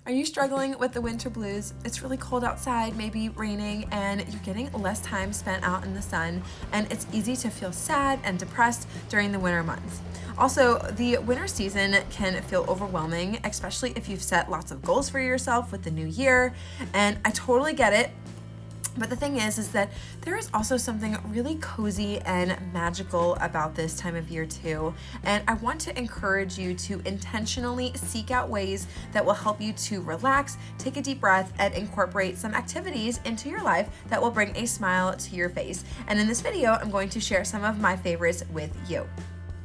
Are you struggling with the winter blues? It's really cold outside, maybe raining, and you're getting less time spent out in the sun, and it's easy to feel sad and depressed during the winter months. Also, the winter season can feel overwhelming, especially if you've set lots of goals for yourself with the new year, and I totally get it. But the thing is that there is also something really cozy and magical about this time of year too. And I want to encourage you to intentionally seek out ways that will help you to relax, take a deep breath, and incorporate some activities into your life that will bring a smile to your face. And in this video, I'm going to share some of my favorites with you.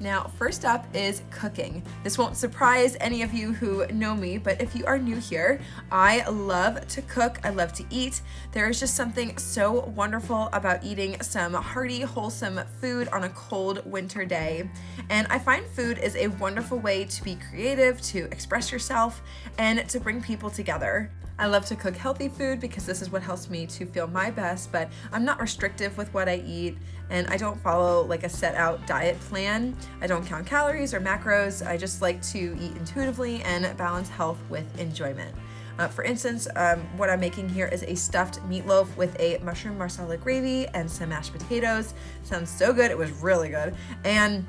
Now, first up is cooking. This won't surprise any of you who know me, but if you are new here, I love to cook, I love to eat. There is just something so wonderful about eating some hearty, wholesome food on a cold winter day. And I find food is a wonderful way to be creative, to express yourself, and to bring people together. I love to cook healthy food because this is what helps me to feel my best, but I'm not restrictive with what I eat, and I don't follow like a set out diet plan. I don't count calories or macros. I just like to eat intuitively and balance health with enjoyment. For instance, what I'm making here is a stuffed meatloaf with a mushroom marsala gravy and some mashed potatoes. Sounds so good. It was really good. And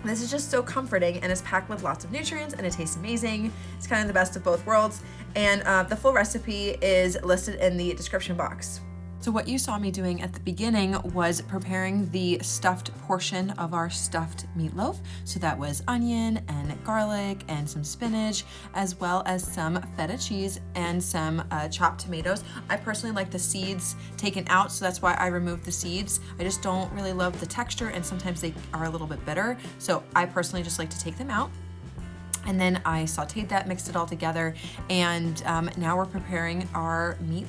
this is just so comforting, and it's packed with lots of nutrients, and it tastes amazing. It's kind of the best of both worlds. And the full recipe is listed in the description box. So what you saw me doing at the beginning was preparing the stuffed portion of our stuffed meatloaf. So that was onion and garlic and some spinach, as well as some feta cheese and some chopped tomatoes. I personally like the seeds taken out, so that's why I removed the seeds. I just don't really love the texture, and sometimes they are a little bit bitter. So I personally just like to take them out. And then I sauteed that, mixed it all together, and now we're preparing our meat,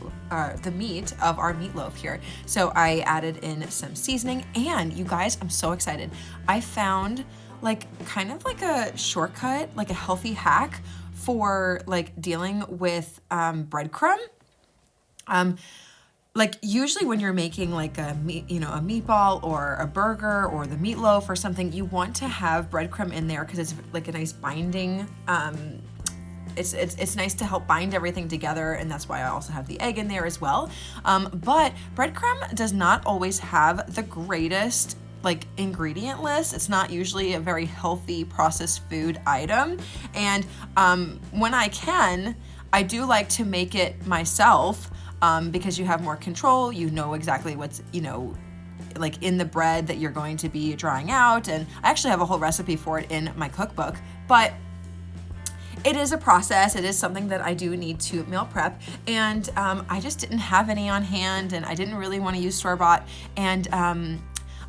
the meat of our meatloaf here. So I added in some seasoning, and you guys, I'm so excited. I found like kind of like a shortcut, like a healthy hack for like dealing with breadcrumb. Like usually when you're making like a meatball or a burger or the meatloaf or something, you want to have breadcrumb in there because it's like a nice binding. It's nice to help bind everything together, and that's why I also have the egg in there as well. But breadcrumb does not always have the greatest like ingredient list. It's not usually a very healthy processed food item, and when I can, I do like to make it myself. Because you have more control, you know exactly what's, like in the bread that you're going to be drying out. And I actually have a whole recipe for it in my cookbook, but it is a process. It is something that I do need to meal prep. And I just didn't have any on hand, and I didn't really want to use store-bought. And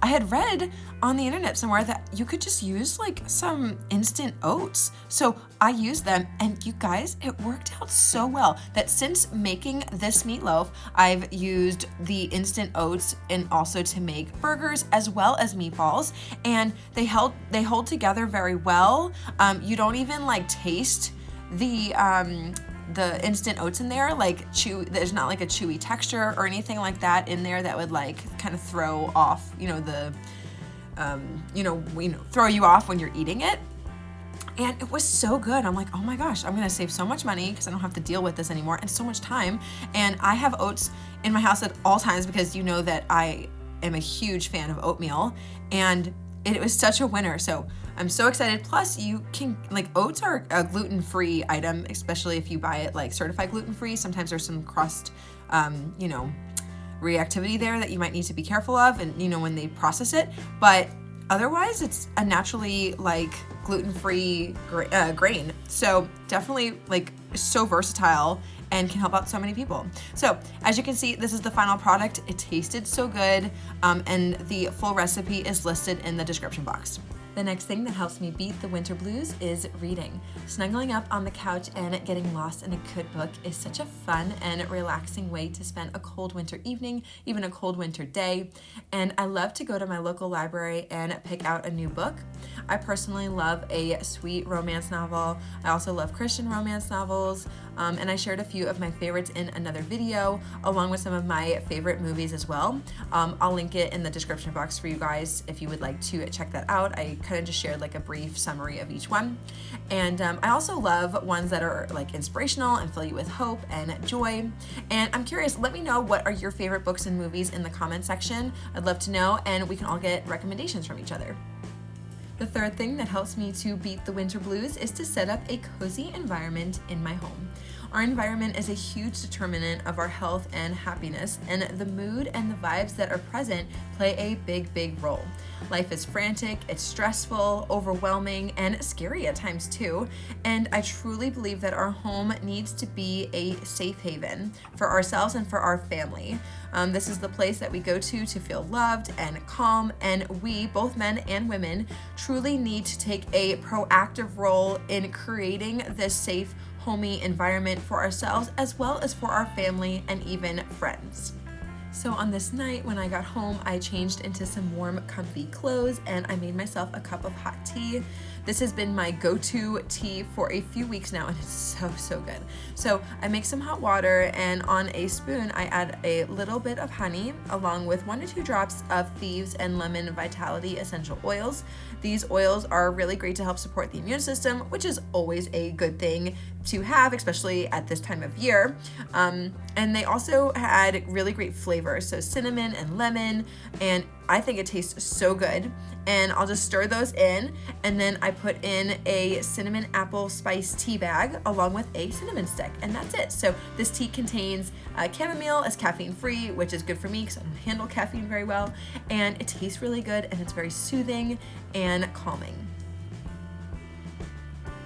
I had read on the internet somewhere that you could just use like some instant oats. So I used them, and you guys, it worked out so well that since making this meatloaf, I've used the instant oats and also to make burgers as well as meatballs, and they hold together very well. You don't even like taste the instant oats in there, like there's not like a chewy texture or anything like that in there that would like kind of throw off, throw you off when you're eating it. And it was so good. I'm like, oh my gosh, I'm gonna save so much money because I don't have to deal with this anymore, and so much time. And I have oats in my house at all times because you know that I am a huge fan of oatmeal, and it was such a winner. So I'm so excited. Plus you can, like, oats are a gluten-free item, especially if you buy it like certified gluten-free. Sometimes there's some crust, reactivity there that you might need to be careful of, and when they process it, but otherwise it's a naturally like gluten-free grain. So definitely like so versatile and can help out so many people. So as you can see, this is the final product. It tasted so good, and the full recipe is listed in the description box. The next thing that helps me beat the winter blues is reading. Snuggling up on the couch and getting lost in a good book is such a fun and relaxing way to spend a cold winter evening, even a cold winter day. And I love to go to my local library and pick out a new book. I personally love a sweet romance novel. I also love Christian romance novels, and I shared a few of my favorites in another video, along with some of my favorite movies as well. I'll link it in the description box for you guys if you would like to check that out. I kind of just shared like a brief summary of each one. And I also love ones that are like inspirational and fill you with hope and joy. And I'm curious, let me know what are your favorite books and movies in the comment section. I'd love to know, and we can all get recommendations from each other. The third thing that helps me to beat the winter blues is to set up a cozy environment in my home. Our environment is a huge determinant of our health and happiness, and the mood and the vibes that are present play a big role. Life is frantic, it's stressful, overwhelming, and scary at times too, and I truly believe that our home needs to be a safe haven for ourselves and for our family. This is the place that we go to feel loved and calm, and we, both men and women, truly need to take a proactive role in creating this safe, homey environment for ourselves as well as for our family and even friends. So on this night when I got home, I changed into some warm, comfy clothes and I made myself a cup of hot tea. This has been my go-to tea for a few weeks now and it's so good. So I make some hot water and on a spoon I add a little bit of honey along with 1 to 2 drops of thieves and lemon vitality essential oils. These oils are really great to help support the immune system, which is always a good thing to have, especially at this time of year. And they also had really great flavors, so cinnamon and lemon, and I think it tastes so good. And I'll just stir those in, and then I put in a cinnamon apple spice tea bag along with a cinnamon stick, and that's it. So this tea contains chamomile, it's caffeine free, which is good for me because I don't handle caffeine very well, and it tastes really good and it's very soothing and calming.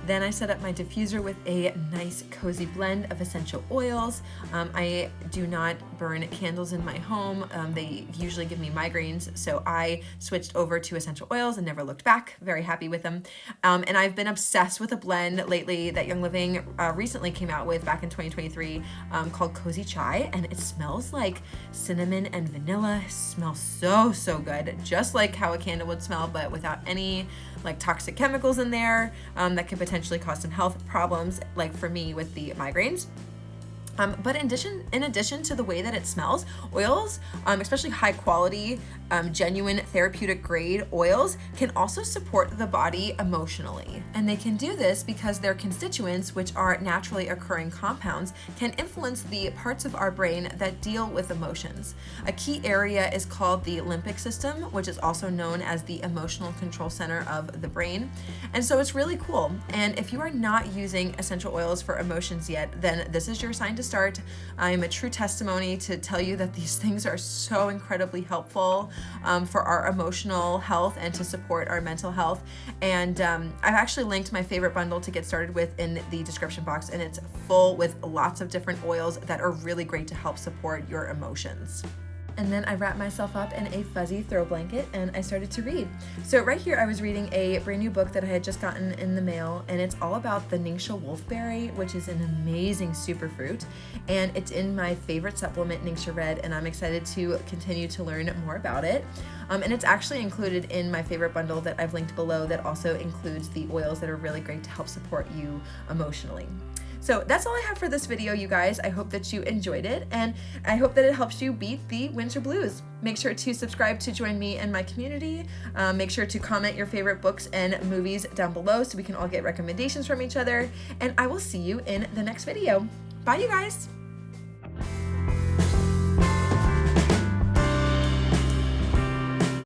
Then I set up my diffuser with a nice cozy blend of essential oils. I do not burn candles in my home. They usually give me migraines, so I switched over to essential oils and never looked back. Very happy with them. And I've been obsessed with a blend lately that Young Living recently came out with back in 2023 called Cozy Chai, and it smells like cinnamon and vanilla. It smells so good, just like how a candle would smell, but without any like toxic chemicals in there that could potentially cause some health problems, like for me with the migraines. But in addition to the way that it smells, oils, especially high quality, genuine therapeutic grade oils, can also support the body emotionally. And they can do this because their constituents, which are naturally occurring compounds, can influence the parts of our brain that deal with emotions. A key area is called the limbic system, which is also known as the emotional control center of the brain. And so it's really cool. And if you are not using essential oils for emotions yet, then this is your sign to start. I am a true testimony to tell you that these things are so incredibly helpful for our emotional health and to support our mental health. And I've actually linked my favorite bundle to get started with in the description box, and it's full with lots of different oils that are really great to help support your emotions. And then I wrapped myself up in a fuzzy throw blanket and I started to read. So right here I was reading a brand new book that I had just gotten in the mail, and it's all about the Ningxia wolfberry, which is an amazing superfruit, and it's in my favorite supplement, Ningxia Red, and I'm excited to continue to learn more about it. And it's actually included in my favorite bundle that I've linked below that also includes the oils that are really great to help support you emotionally. So that's all I have for this video, you guys. I hope that you enjoyed it, and I hope that it helps you beat the winter blues. Make sure to subscribe to join me and my community. Make sure to comment your favorite books and movies down below so we can all get recommendations from each other, and I will see you in the next video. Bye, you guys.